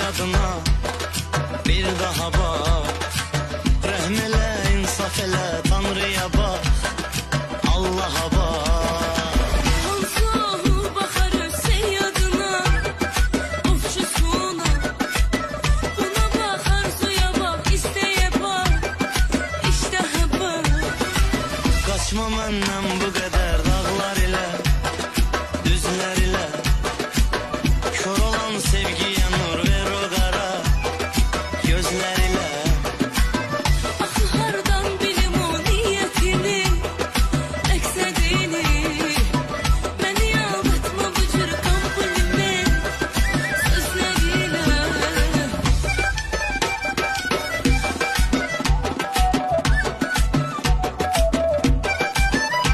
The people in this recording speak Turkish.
adına bir daha bak. Rehm ele, insaf ele, Tanrı'ya bak, Allah'a bak. Allahu bakarım seyyadına, ofçusuna. Buna bak, arzuya bak, isteğe bak, iştaha bak. Kaçma menden bu kadar dağlar ile, düzler ile.